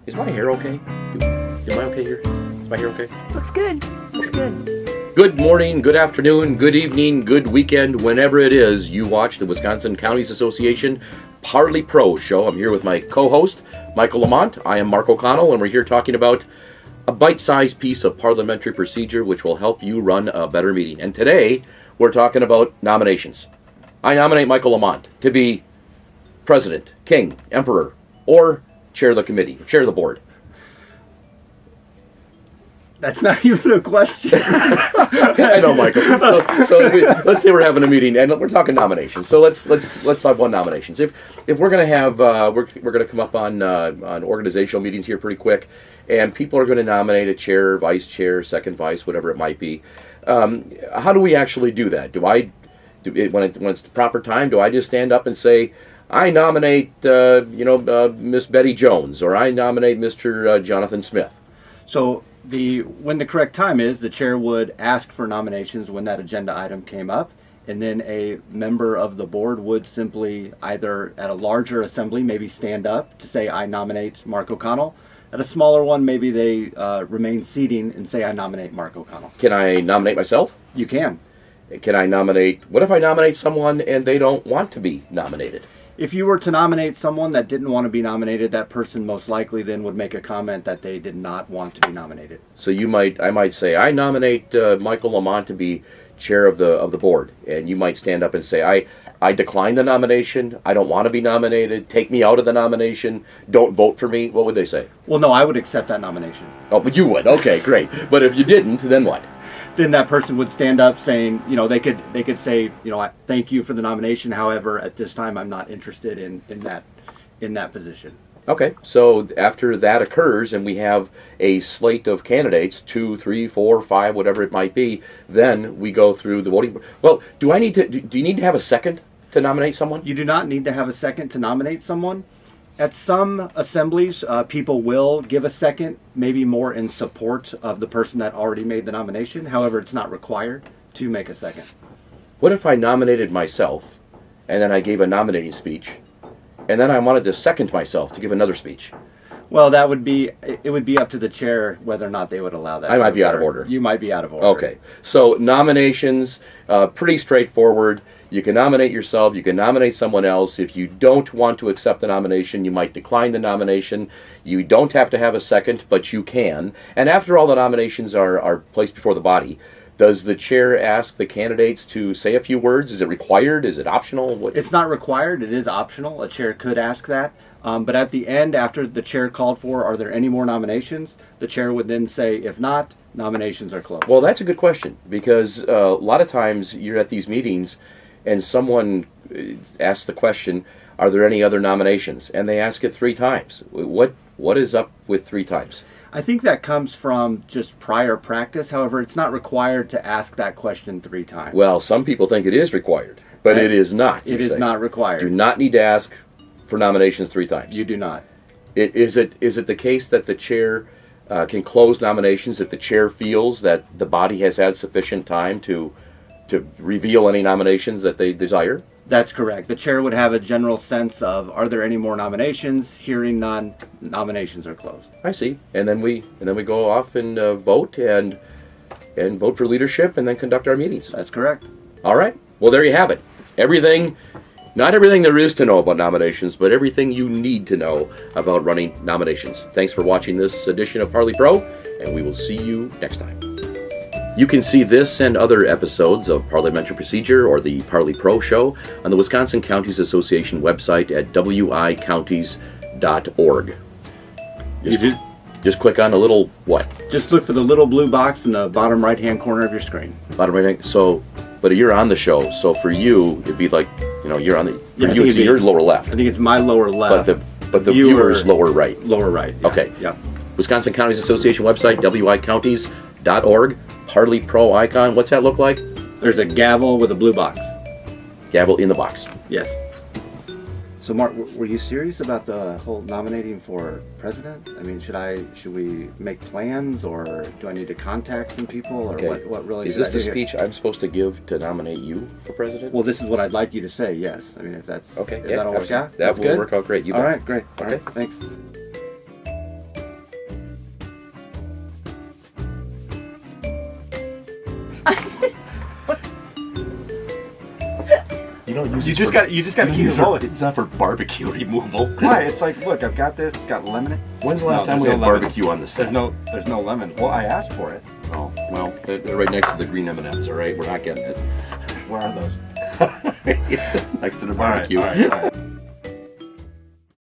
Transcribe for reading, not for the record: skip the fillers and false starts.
Is my hair okay? Am I okay here? Is my hair okay? Looks good. Looks good. Good morning, good afternoon, good evening, good weekend, whenever it is you watch the Wisconsin Counties Association Parli Pro show. I'm here with my co-host, Michael Lamont. I am Mark O'Connell, and we're here talking about a bite-sized piece of parliamentary procedure which will help you run a better meeting. And today, we're talking about nominations. I nominate Michael Lamont to be president, king, emperor, or chair of the committee, chair of the board. That's not even a question. I know, Michael. Let's say we're having a meeting and we're talking nominations. So let's have one nominations. If we're going to have we're going to come up on organizational meetings here pretty quick, and people are going to nominate a chair, vice chair, second vice, whatever it might be. How do we actually do that? When it's the proper time, do I just stand up and say, I nominate Miss Betty Jones, or I nominate Mr. Jonathan Smith? So when the correct time is, the chair would ask for nominations when that agenda item came up, and then a member of the board would simply either at a larger assembly maybe stand up to say, I nominate Mark O'Connell. At a smaller one, maybe they remain seating and say, I nominate Mark O'Connell. Can I nominate myself? You can. Can I nominate, what if I nominate someone and they don't want to be nominated? If you were to nominate someone that didn't want to be nominated, that person most likely then would make a comment that they did not want to be nominated. So I might say, I nominate Michael Lamont to be chair of the board, and you might stand up and say, I decline the nomination, I don't want to be nominated, take me out of the nomination, don't vote for me. What would they say? Well, no, I would accept that nomination. Oh, but you would. Okay, great. But if you didn't, then what? Then that person would stand up saying, they could say, thank you for the nomination. However, at this time, I'm not interested in that position. Okay, so after that occurs and we have a slate of candidates, 2, 3, 4, 5, whatever it might be, then we go through the voting. Well, do you need to have a second to nominate someone? You do not need to have a second to nominate someone. At some assemblies, people will give a second, maybe more in support of the person that already made the nomination. However, it's not required to make a second. What if I nominated myself and then I gave a nominating speech, and then I wanted to second myself to give another speech? Well, it would be up to the chair whether or not they would allow that. I might be out of order. You might be out of order. Okay. So nominations, pretty straightforward. You can nominate yourself. You can nominate someone else. If you don't want to accept the nomination, you might decline the nomination. You don't have to have a second, but you can. And after all the nominations are placed before the body, does the chair ask the candidates to say a few words? Is it required? Is it optional? It's not required. It is optional. A chair could ask that. But at the end, after the chair called for, are there any more nominations? The chair would then say, if not, nominations are closed. Well, that's a good question, because a lot of times you're at these meetings and someone asks the question, are there any other nominations? And they ask it 3 times. What is up with 3 times? I think that comes from just prior practice. However, it's not required to ask that question 3 times. Well, some people think it is required, but it is not. It is not required. Do not need to ask for nominations 3 times. You do not. Is it the case that the chair can close nominations if the chair feels that the body has had sufficient time to reveal any nominations that they desire? That's correct. The chair would have a general sense of, are there any more nominations? Hearing none, nominations are closed. I see. And then we go off and vote and vote for leadership and then conduct our meetings. That's correct. All right. Well, there you have it. Not everything there is to know about nominations, but everything you need to know about running nominations. Thanks for watching this edition of Parli Pro, and we will see you next time. You can see this and other episodes of Parliamentary Procedure or the Parli Pro Show on the Wisconsin Counties Association website at wicounties.org. Just click on a little what? Just look for the little blue box in the bottom right-hand corner of your screen. Bottom right-hand. So, but you're on the show, so for you, it'd be like, you're on the. For you, it's your lower left. I think it's my lower left. But the viewer's lower right. Lower right. Yeah. Okay. Yeah. Wisconsin Counties Association website, wicounties.org. Parli Pro icon. What's that look like? There's a gavel with a blue box. Gavel in the box. Yes. So Mark, were you serious about the whole nominating for president? I mean, should we make plans, or do I need to contact some people, or Okay. what really? Is should this I the do here? speech I'm supposed to give to nominate you for president? Well, this is what I'd like you to say. Yes. I mean, if that's Okay, if yeah, that'll work absolutely. out. That That's will good? work out great. You All bet. right, great. All Okay. right, thanks. You don't use You it just for- got to keep use it rolling. It's not for barbecue removal. Why? It's like, look, I've got this. It's got lemon. When's the last No, time we there's had no lemon. barbecue on the set? There's no lemon. Well, I asked for it. Oh, well, they're right next to the green M&Ms, all right? We're not getting it. Where are those? Next to the All right, barbecue. all right, all right.